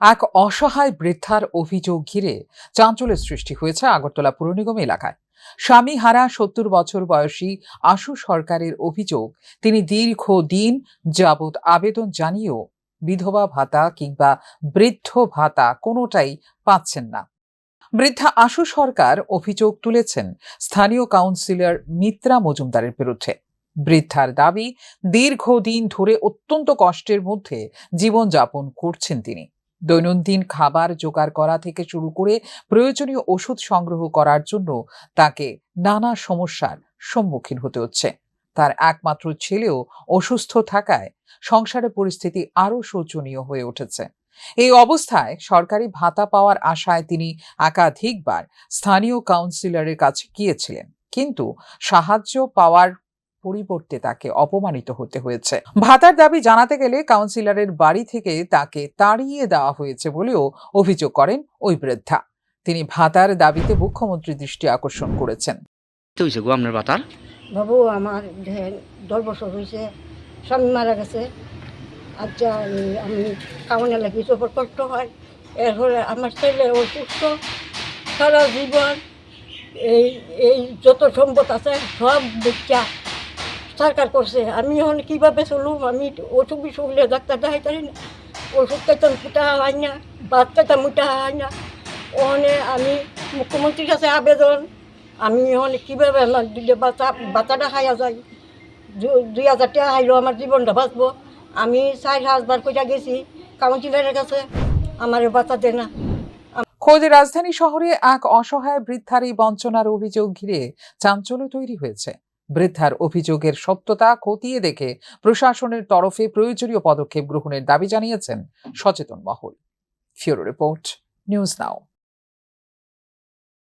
এক অসহায় বৃদ্ধার অভিযোগ ঘিরে চাঞ্চল্যের সৃষ্টি হয়েছে আগরতলা পুর নিগম এলাকায়। স্বামী হারা ৭০ বছর বয়সী আশু সরকারের অভিযোগ, তিনি দীর্ঘদিন যাবৎ আবেদন জানিয়েও বিধবা ভাতা কিংবা বৃদ্ধ ভাতা কোনোটাই পাচ্ছেন না। বৃদ্ধা আশু সরকার অভিযোগ তুলেছেন স্থানীয় কাউন্সিলর মিত্রা মজুমদারের বিরুদ্ধে। বৃদ্ধার দাবি, দীর্ঘদিন ধরে অত্যন্ত কষ্টের মধ্যে জীবনযাপন করছেন তিনি। দৈনন্দিন খাবার জোগাড় করা থেকে শুরু করে প্রয়োজনীয় ওষুধ সংগ্রহ করার জন্য তাকে নানা সমস্যার সম্মুখীন হতে হচ্ছে। তার একমাত্র ছেলেও অসুস্থ থাকায় সংসারের পরিস্থিতি আরও শোচনীয় হয়ে উঠেছে। এই অবস্থায় সরকারি ভাতা পাওয়ার আশায় তিনি একাধিকবার স্থানীয় কাউন্সিলরের কাছে গিয়েছিলেন, কিন্তু সাহায্য পাওয়ার পরিবর্তে তাকে অপমানিত হতে হয়েছে। ভাতার দাবি জানাতে গেলে কাউন্সিলরের বাড়ি থেকে তাকে তাড়িয়ে দেওয়া হয়েছে বলেও অভিযোগ করেন ওই বৃদ্ধা। তিনি ভাতার দাবিতে মুখ্যমন্ত্রীর দৃষ্টি আকর্ষণ করেছেন। আপনার ভাতার বাবু আমার 10 বছর হয়েছে, স্বামী মারা গেছে। আচ্ছা, আমি কামনে লাগি সফর কষ্ট হয়। এরপরে আমার ছেলে অসুস্থ, সারা জীবন এই এই যত সম্পদ আছে সব বেচা সরকার করছে। আমি এখন কীভাবে চলুম? আমি অসুখ বিসুখ হলে ডাক্তার দেখাইতারি না, ওষুধ খাইতাম ফুটা হয় না, ভাত খাইতাম মুটা হয় না। ওখানে আমি মুখ্যমন্ত্রীর কাছে আবেদন, আমি ওখানে কীভাবে আমার বাচ্চাটা খাইয়া যাই, 2000 টাকা খাইলেও আমার জীবনটা বাঁচবো। আমি 4-5 বার গেছি কাউন্সিলরের কাছে, আমার বাচ্চা দেয় না। খোদ রাজধানী শহরে এক অসহায় বৃদ্ধার এই বঞ্চনার অভিযোগ ঘিরে চাঞ্চল্য তৈরি হয়েছে। বৃদ্ধার অভিযোগের সত্যতা খতিয়ে দেখে প্রশাসনের তরফে প্রয়োজনীয় পদক্ষেপ গ্রহণের দাবি জানিয়েছেন সচেতন মহল। ফিউরো রিপোর্ট, নিউজ নাও।